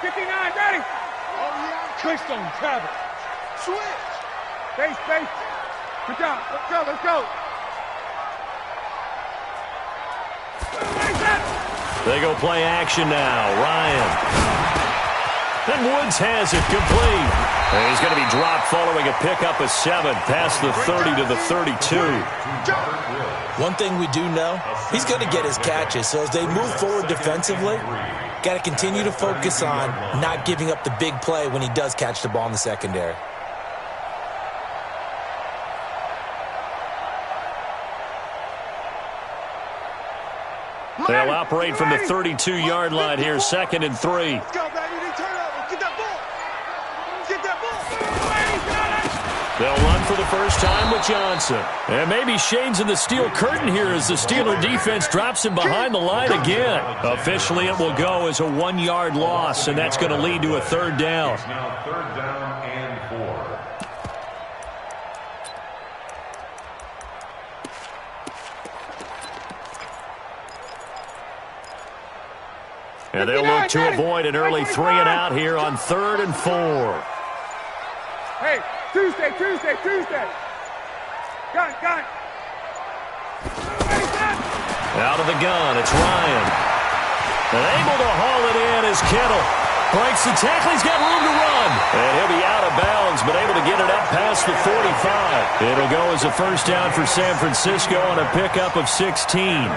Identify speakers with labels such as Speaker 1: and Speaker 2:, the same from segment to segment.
Speaker 1: Base 59, ready. Twist on travel. Switch. Base. Good job. Let's go.
Speaker 2: They go play action now. Ryan. And Woods has it complete. And he's going to be dropped following a pickup of 7 past the 30 to the 32.
Speaker 3: One thing we do know, he's going to get his catches. So as they move forward defensively, got to continue to focus on not giving up the big play when he does catch the ball in the secondary.
Speaker 2: They'll operate from the 32-yard line here, 2nd and 3.
Speaker 1: Let's go, baby. Turn over. Get that ball.
Speaker 2: They'll run for the first time with Johnson. And maybe Shane's in the steel curtain here as the Steeler defense drops him behind the line again. Officially, it will go as a 1-yard loss, and that's going to lead to a 3rd down.
Speaker 4: It's now 3rd down and 4.
Speaker 2: And they'll look to avoid an early 3-and-out here on 3rd and 4.
Speaker 1: Hey, Tuesday. Got it.
Speaker 2: Out of the gun, it's Ryan. And able to haul it in is Kittle. Breaks the tackle, he's got room to run. And he'll be out of bounds, but able to get it up past the 45. It'll go as a first down for San Francisco on a pickup of 16.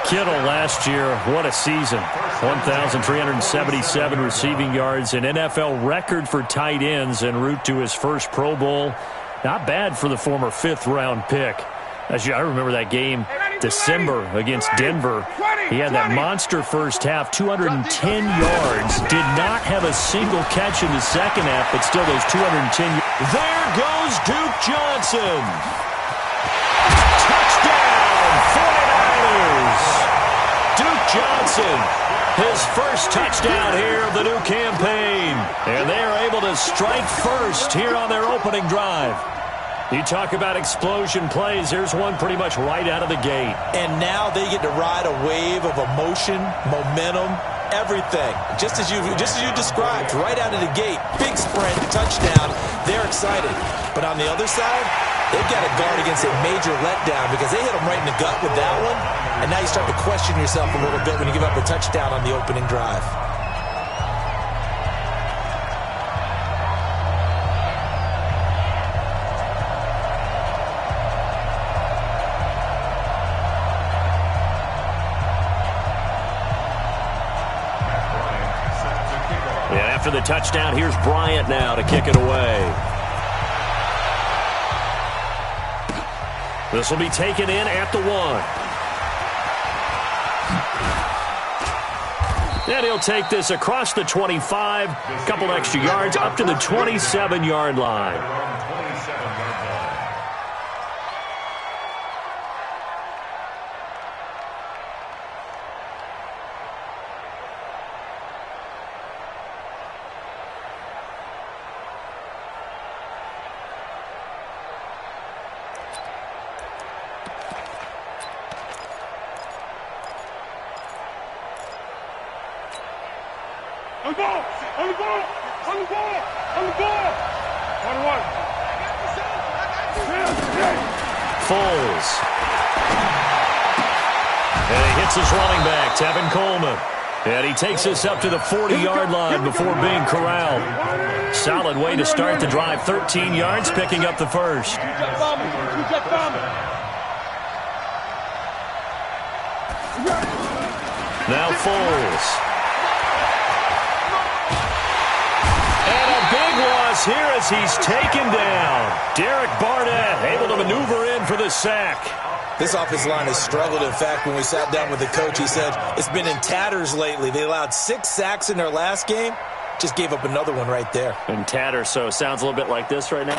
Speaker 2: Kittle last year, what a season. 1,377 receiving yards, an NFL record for tight ends en route to his first Pro Bowl. Not bad for the former 5th-round pick. I remember that game, December, against Denver. He had that monster first half, 210 yards. Did not have a single catch in the second half, but still those 210 yards. There goes Duke Johnson. Touchdown, 49ers. Duke Johnson, his first touchdown here of the new campaign. And they are able to strike first here on their opening drive. You talk about explosion plays. There's one pretty much right out of the gate.
Speaker 3: And now they get to ride a wave of emotion, momentum, everything. Just as you described, right out of the gate, big sprint, touchdown. They're excited. But on the other side, they've got to guard against a major letdown because they hit them right in the gut with that one. And now you start to question yourself a little bit when you give up a touchdown on the opening drive.
Speaker 2: After the touchdown, here's Bryant now to kick it away. This will be taken in at the 1. And he'll take this across the 25, a couple extra yards, up to the 27-yard line.
Speaker 1: On the ball!
Speaker 2: Foles. And he hits his running back, Tevin Coleman. And he takes us up to the 40-yard line before being corralled. Solid way to start the drive. 13 yards, picking up the first. Now Foles. And a big loss here as he's taken down. Derek Barnett able to maneuver in for the sack.
Speaker 3: This offensive line has struggled. In fact, when we sat down with the coach, he said it's been in tatters lately. They allowed 6 sacks in their last game. Just gave up another one right there.
Speaker 2: In tatters, so it sounds a little bit like this right now?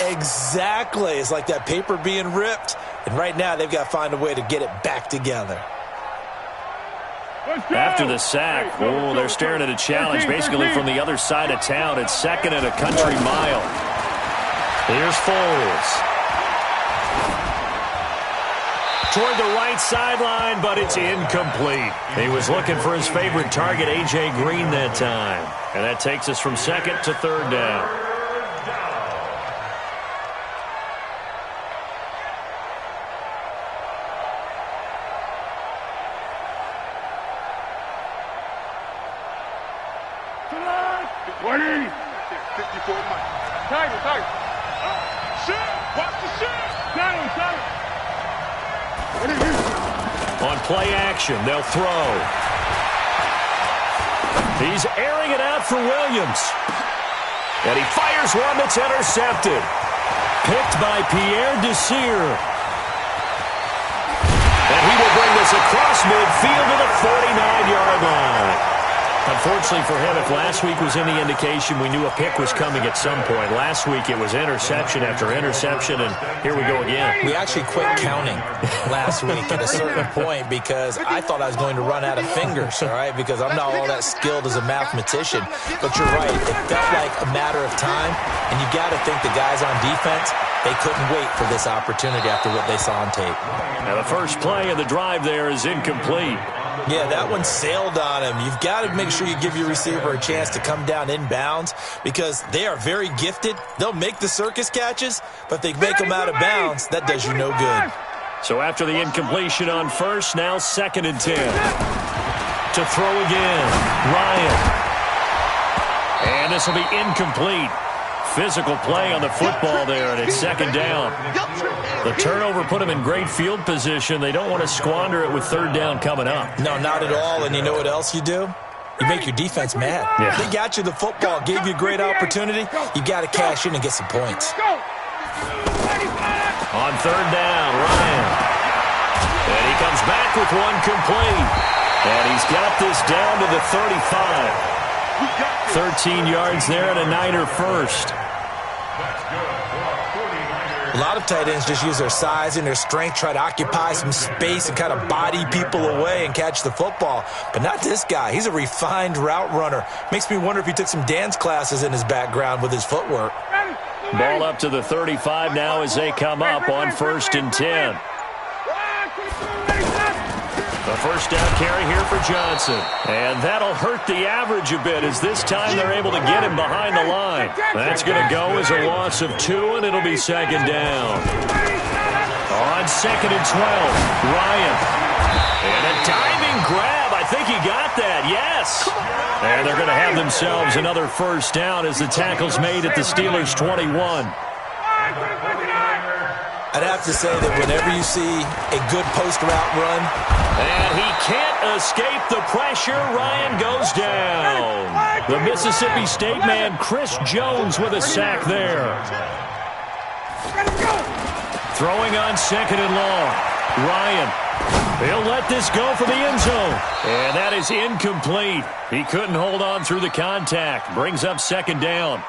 Speaker 3: Exactly. It's like that paper being ripped. And right now, they've got to find a way to get it back together.
Speaker 2: After the sack, they're staring at a challenge basically from the other side of town. It's 2nd and a country mile. Here's Foles. toward the right sideline, but it's incomplete. He was looking for his favorite target, A.J. Green, that time. And that takes us from second to third down. On play action, they'll throw. He's airing it out for Williams. And he fires one that's intercepted. Picked by Pierre Desir. And he will bring this across midfield to the 49-yard line. Unfortunately for him, if last week was any indication, we knew a pick was coming at some point. Last week it was interception after interception, and here we go again.
Speaker 3: We actually quit counting last week at a certain point because I thought I was going to run out of fingers, all right, because I'm not all that skilled as a mathematician. But you're right. It felt like a matter of time, and you got to think the guys on defense, they couldn't wait for this opportunity after what they saw on tape.
Speaker 2: Now the first play of the drive there is incomplete.
Speaker 3: Yeah, that one sailed on him. You've got to make sure you give your receiver a chance to come down inbounds because they are very gifted. They'll make the circus catches, but if they make them out of bounds, that does you no good.
Speaker 2: So after the incompletion on first, now 2nd and 10. To throw again, Ryan. And this will be incomplete. Physical play on the football there, and it's 2nd down. The turnover put them in great field position. They don't want to squander it with 3rd down coming up.
Speaker 3: No, not at all. And you know what else you do? You make your defense mad.
Speaker 2: Yeah.
Speaker 3: They got you the football, gave you a great opportunity. You got to cash in and get some points.
Speaker 2: On 3rd down, Ryan. And he comes back with one complete. And he's got this down to the 35. 13 yards there and a Niner first.
Speaker 3: A lot of tight ends just use their size and their strength, try to occupy some space and kind of body people away and catch the football. But not this guy. He's a refined route runner. Makes me wonder if he took some dance classes in his background with his footwork.
Speaker 2: Ball up to the 35 now as they come up on 1st and 10. The first down carry here for Johnson. And that'll hurt the average a bit as this time they're able to get him behind the line. That's going to go as a loss of 2, and it'll be 2nd down. On 2nd and 12, Ryan. And a diving grab. I think he got that, yes. And they're going to have themselves another first down as the tackle's made at the Steelers' 21.
Speaker 3: I'd have to say that whenever you see a good post route run.
Speaker 2: And he can't escape the pressure. Ryan goes down. The Mississippi State man, Chris Jones, with a sack there. Throwing on 2nd and long. Ryan. He'll let this go for the end zone. And that is incomplete. He couldn't hold on through the contact. Brings up 2nd down.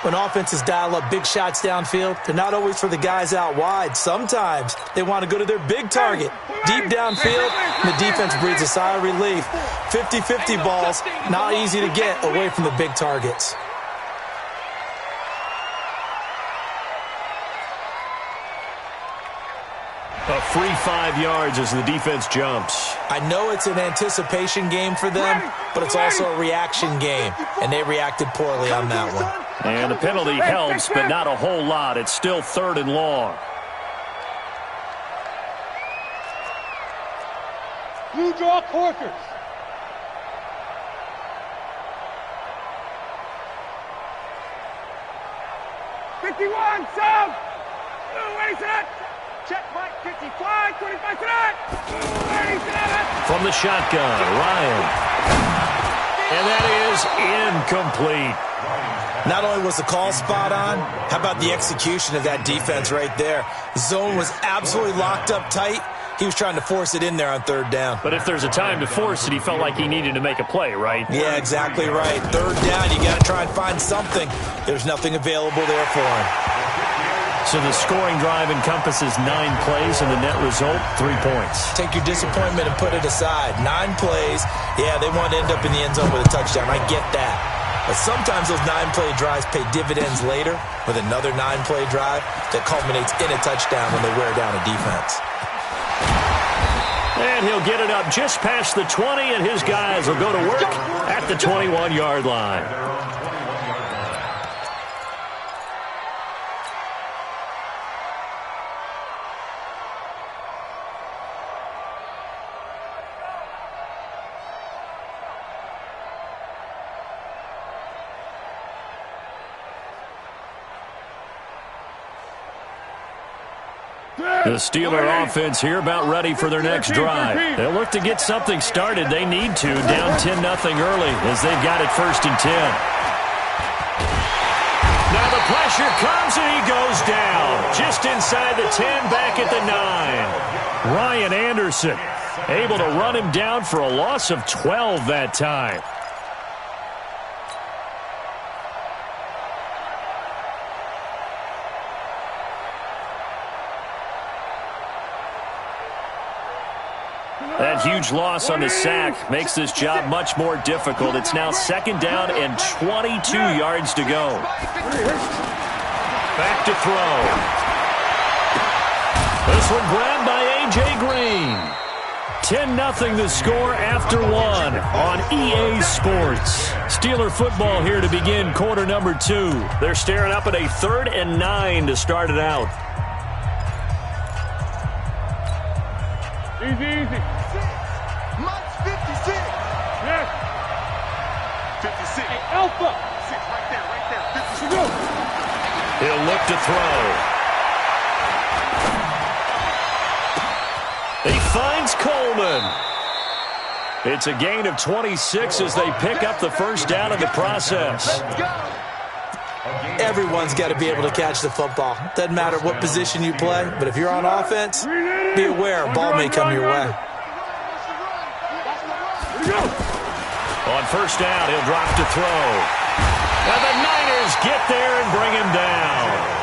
Speaker 3: When offenses dial up big shots downfield, they're not always for the guys out wide. Sometimes they want to go to their big target. Deep downfield, and the defense breathes a sigh of relief. 50-50 balls, not easy to get away from the big targets.
Speaker 2: A free 5 yards as the defense jumps.
Speaker 3: I know it's an anticipation game for them, but it's also a reaction game, and they reacted poorly on that one.
Speaker 2: And the penalty helps, but not a whole lot. It's still 3rd and long.
Speaker 1: Blue draw Corkers. '51, sub. What is that? Check Mike 55, 25 to that.
Speaker 2: From the shotgun, Ryan. And that is incomplete.
Speaker 3: Not only was the call spot on, how about the execution of that defense right there? The zone was absolutely locked up tight. He was trying to force it in there on 3rd down.
Speaker 2: But if there's a time to force it, he felt like he needed to make a play, right?
Speaker 3: Yeah, exactly right. 3rd down, you got to try and find something. There's nothing available there for him.
Speaker 2: So the scoring drive encompasses 9 plays, and the net result, 3 points.
Speaker 3: Take your disappointment and put it aside. 9 plays. Yeah, they want to end up in the end zone with a touchdown. I get that. But sometimes those 9-play drives pay dividends later with another 9-play drive that culminates in a touchdown when they wear down a defense.
Speaker 2: And he'll get it up just past the 20, and his guys will go to work at the 21-yard line. The Steeler offense here about ready for their next drive. They'll look to get something started. They need to, down 10-0 early as they've got it 1st and 10. Now the pressure comes and he goes down. Just inside the 10, back at the 9. Ryan Anderson able to run him down for a loss of 12 that time. That huge loss on the sack makes this job much more difficult. It's now 2nd down and 22 yards to go. Back to throw. This one grabbed by A.J. Green. 10-0 the score after 1 on EA Sports. Steeler football here to begin quarter number 2. They're staring up at a 3rd and 9 to start it out.
Speaker 1: Easy.
Speaker 5: 56.
Speaker 1: Yes.
Speaker 5: 56.
Speaker 1: Hey, Alpha.
Speaker 5: 6 right there. 56.
Speaker 1: Go.
Speaker 2: He'll look to throw. He finds Coleman. It's a gain of 26 as they pick up the 1st down in the process.
Speaker 3: Everyone's got to be able to catch the football. Doesn't matter what position you play, but if you're on offense, be aware a ball may come your way.
Speaker 2: On 1st down, he'll drop to throw. And the Niners get there and bring him down.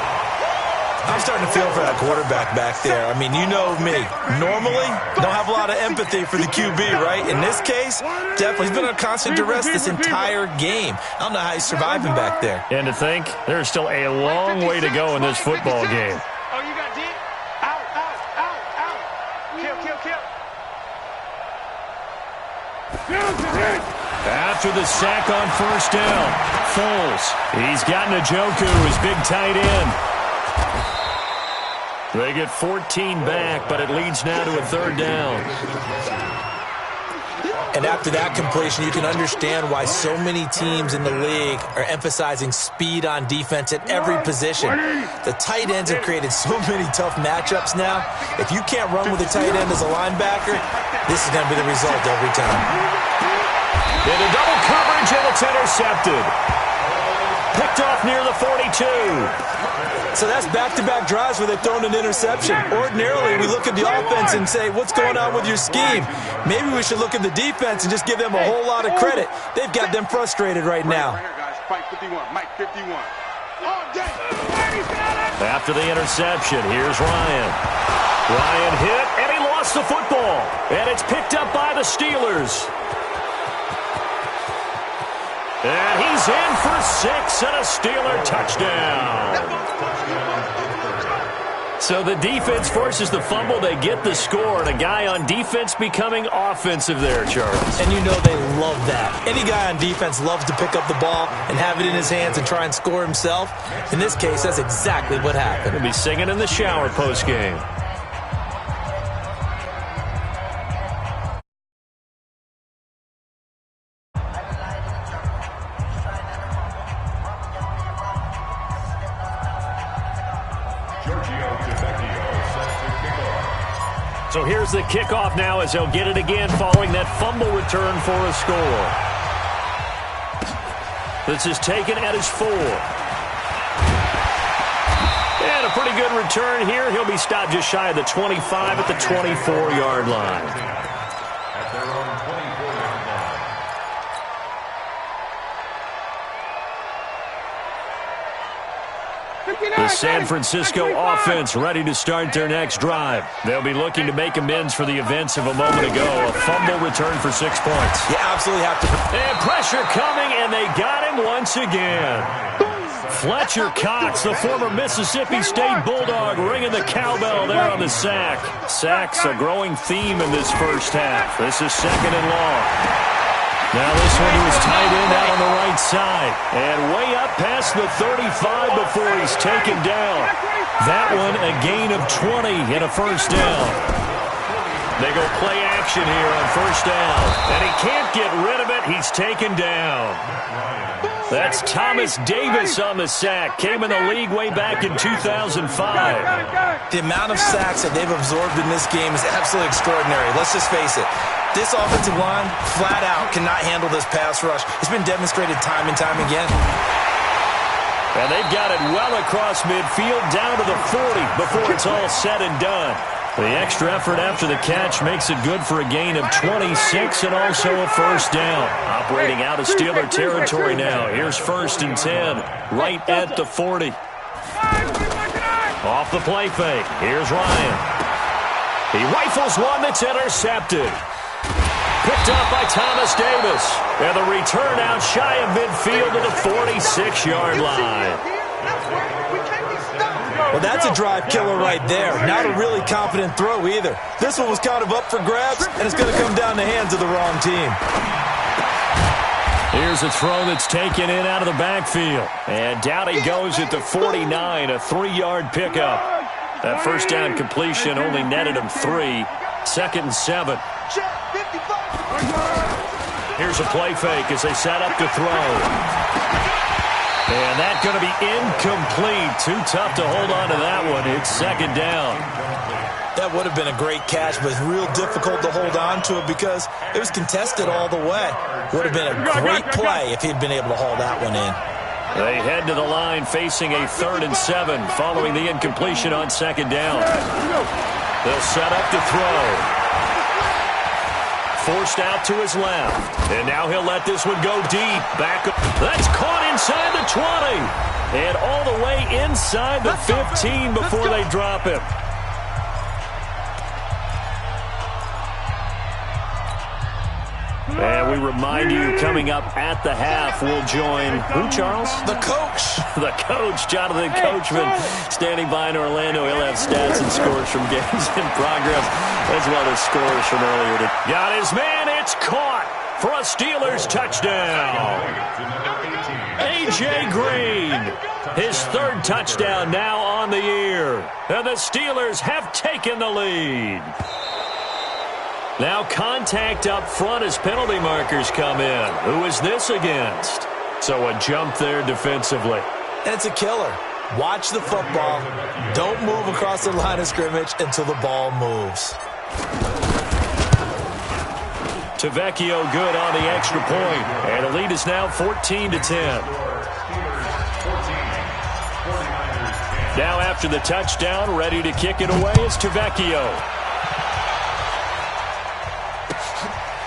Speaker 3: I'm starting to feel for that quarterback back there. I mean, you know me. Normally, don't have a lot of empathy for the QB, right? In this case, definitely. He's been under constant duress this entire game. I don't know how he's surviving back there.
Speaker 2: And to think, there's still a long way to go in this football game.
Speaker 5: Oh, you got D? Out. Kill.
Speaker 2: After the sack on 1st down, Foles. He's got Njoku, his big tight end. They get 14 back, but it leads now to a 3rd down.
Speaker 3: And after that completion, you can understand why so many teams in the league are emphasizing speed on defense at every position. The tight ends have created so many tough matchups now. If you can't run with a tight end as a linebacker, this is going to be the result every time.
Speaker 2: Into double coverage, and it's intercepted. Picked off near the 42.
Speaker 3: So that's back-to-back drives where they've thrown an interception. Ordinarily, we look at the offense and say, what's going on with your scheme? Maybe we should look at the defense and just give them a whole lot of credit. They've got them frustrated right now.
Speaker 5: Mike 51.
Speaker 2: After the interception, here's Ryan. Ryan hit, and he lost the football. And it's picked up by the Steelers. And he's in for 6 and a Steeler touchdown. So the defense forces the fumble. They get the score, and a guy on defense becoming offensive there, Charles.
Speaker 3: And you know they love that. Any guy on defense loves to pick up the ball and have it in his hands and try and score himself. In this case, that's exactly what happened.
Speaker 2: He'll be singing in the shower post-game. So here's the kickoff now as they'll get it again following that fumble return for a score. This is taken at his 4. And a pretty good return here. He'll be stopped just shy of the 25 at the 24-yard line.
Speaker 4: At their own 24-yard line.
Speaker 2: The San Francisco offense ready to start their next drive. They'll be looking to make amends for the events of a moment ago. A fumble return for 6 points.
Speaker 3: You absolutely have to.
Speaker 2: And pressure coming, and they got him once again. Fletcher Cox, the former Mississippi State Bulldog, ringing the cowbell there on the sack. Sacks a growing theme in this first half. This is 2nd and long. Now this one to his tight end out on the right side. And way up past the 35 before he's taken down. That one a gain of 20 and a first down. They go play action here on first down. And he can't get rid of it. He's taken down. That's Thomas Davis on the sack. Came in the league way back in 2005.
Speaker 3: The amount of sacks that they've absorbed in this game is absolutely extraordinary. Let's just face it. This offensive line, flat out, cannot handle this pass rush. It's been demonstrated time and time again.
Speaker 2: And they've got it well across midfield, down to the 40 before it's all said and done. The extra effort after the catch makes it good for a gain of 26 and also a first down. Operating out of Steeler territory now. Here's 1st and 10, right at the 40. Off the play fake. Here's Ryan. He rifles one that's intercepted. Picked up by Thomas Davis. And the return out shy of midfield to the 46-yard line.
Speaker 3: Well, that's a drive killer right there. Not a really confident throw either. This one was kind of up for grabs, and it's going to come down the hands of the wrong team.
Speaker 2: Here's a throw that's taken in out of the backfield. And down he goes at the 49, a 3-yard pickup. That first down completion only netted him 3. 2nd and 7. Here's a play fake as they set up to throw. And that's going to be incomplete. Too tough to hold on to that one. It's 2nd down.
Speaker 3: That would have been a great catch, but real difficult to hold on to it because it was contested all the way. Would have been a great play if he'd been able to haul that one in.
Speaker 2: They head to the line facing a 3rd and 7 following the incompletion on 2nd down. They'll set up to throw. Forced out to his left. And now he'll let this one go deep. Back. That's caught inside the 20. And all the way inside the 15 before they drop him. And we remind you, coming up at the half, we'll join who, Charles?
Speaker 3: The coach.
Speaker 2: The coach, Jonathan Coachman, standing by in Orlando. He'll have stats and scores from games in progress, as well as scores from earlier. Got his man. It's caught for a Steelers touchdown. A.J. Green, his 3rd touchdown now on the year. And the Steelers have taken the lead. Now contact up front as penalty markers come in. Who is this against? So a jump there defensively.
Speaker 3: And it's a killer. Watch the football. Don't move across the line of scrimmage until the ball moves.
Speaker 2: Tavecchio good on the extra point. And the lead is now 14-10. Now after the touchdown, ready to kick it away is Tavecchio.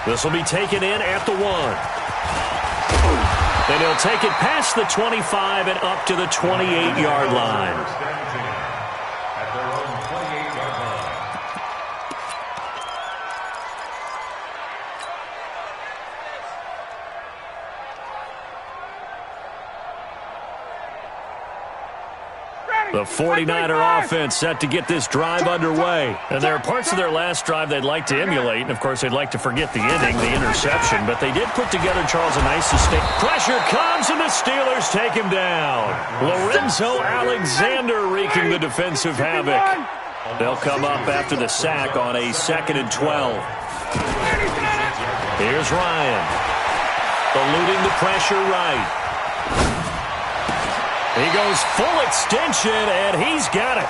Speaker 2: This will be taken in at the 1. And he'll take it past the 25 and up to the 28-yard line.
Speaker 4: At their own 28-yard line.
Speaker 2: The 49er offense set to get this drive underway. And there are parts of their last drive they'd like to emulate. And, of course, they'd like to forget the ending, the interception. But they did put together, Charles, a nice sustain. Pressure comes, and the Steelers take him down. Lorenzo Alexander wreaking the defensive havoc. They'll come up after the sack on a 2nd and 12. Here's Ryan. Eluding the pressure right. He goes full extension, and he's got it.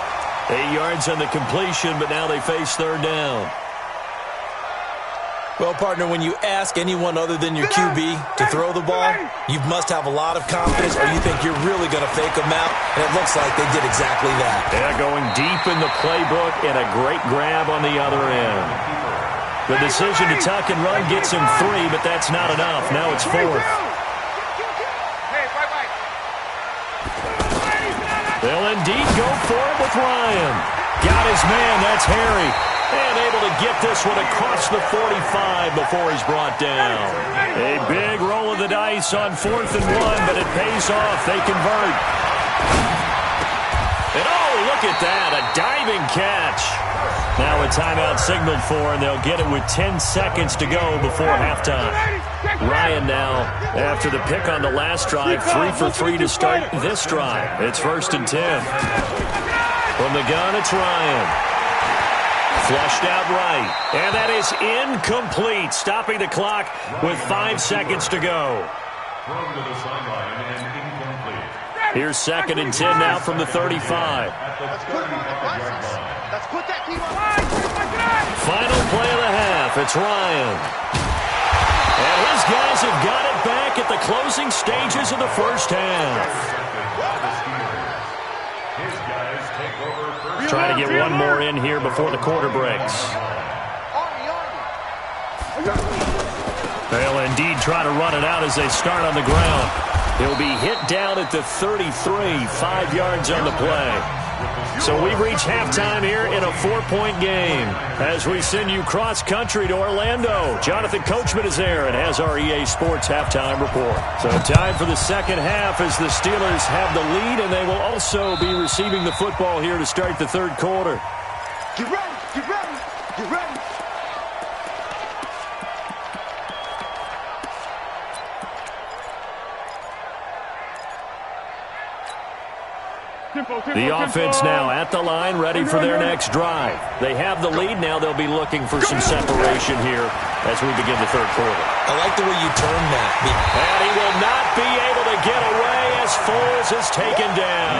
Speaker 2: 8 yards on the completion, but now they face 3rd down.
Speaker 3: Well, partner, when you ask anyone other than your QB to throw the ball, you must have a lot of confidence or you think you're really going to fake them out, and it looks like they did exactly that.
Speaker 2: Yeah, going deep in the playbook and a great grab on the other end. The decision to tuck and run gets him 3, but that's not enough. Now it's 4th. They'll indeed go for it with Ryan. Got his man, that's Harry. And able to get this one across the 45 before he's brought down. A big roll of the dice on 4th and 1, but it pays off. They convert. And oh, look at that, a diving catch. Now a timeout signaled for, and they'll get it with 10 seconds to go before halftime. Ryan now, after the pick on the last drive, 3 for 3 to start this drive. It's 1st and 10. From the gun, it's Ryan. Flushed out right. And that is incomplete. Stopping the clock with 5 seconds to go.
Speaker 4: Thrown to the sideline and incomplete.
Speaker 2: Here's 2nd and 10 now from the 35.
Speaker 4: At the 35-yard line.
Speaker 5: Let's put that team on.
Speaker 2: Final play of the half. It's Ryan. And his guys have got it back at the closing stages of the first half.
Speaker 4: His guys take over first.
Speaker 2: Trying to get one more in here before the quarter breaks. They'll indeed try to run it out as they start on the ground. He'll be hit down at the 33, 5 yards on the play. So we reach halftime here in a 4-point game as we send you cross-country to Orlando. Jonathan Coachman is there and has our EA Sports halftime report. So time for the second half as the Steelers have the lead, and they will also be receiving the football here to start the third quarter.
Speaker 5: Get ready, get ready, get ready.
Speaker 2: The offense now at the line, ready for their next drive. They have the lead now. They'll be looking for some separation here as we begin the third quarter.
Speaker 3: I like the way you turned that.
Speaker 2: And he will not be able to get away as Foles is taken down.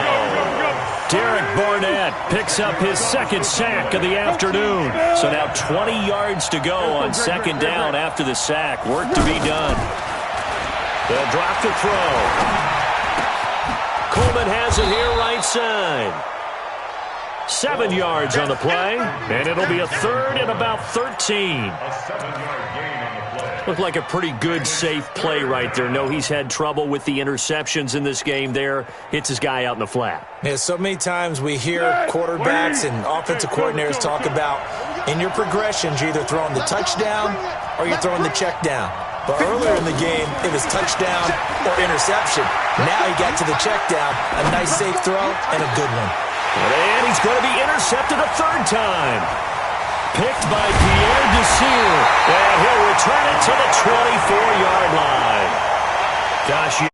Speaker 2: Derek Barnett picks up his 2nd sack of the afternoon. So now 20 yards to go on 2nd down after the sack. Work to be done. They'll drop to throw. Coleman has it here right side. 7 yards on the play, and it'll be a 3rd and about 13.
Speaker 4: A 7-yard gain on the play.
Speaker 2: Looked like a pretty good, safe play right there. No, he's had trouble with the interceptions in this game there. Hits his guy out in the flat.
Speaker 3: Yeah, so many times we hear quarterbacks and offensive coordinators talk about in your progressions, you're either throwing the touchdown or you're throwing the check down. But earlier in the game, it was touchdown or interception. Now he got to the check down, a nice safe throw, and a good one.
Speaker 2: And he's going to be intercepted a 3rd time. Picked by Pierre Desir. And he'll return it to the 24-yard line. Gosh,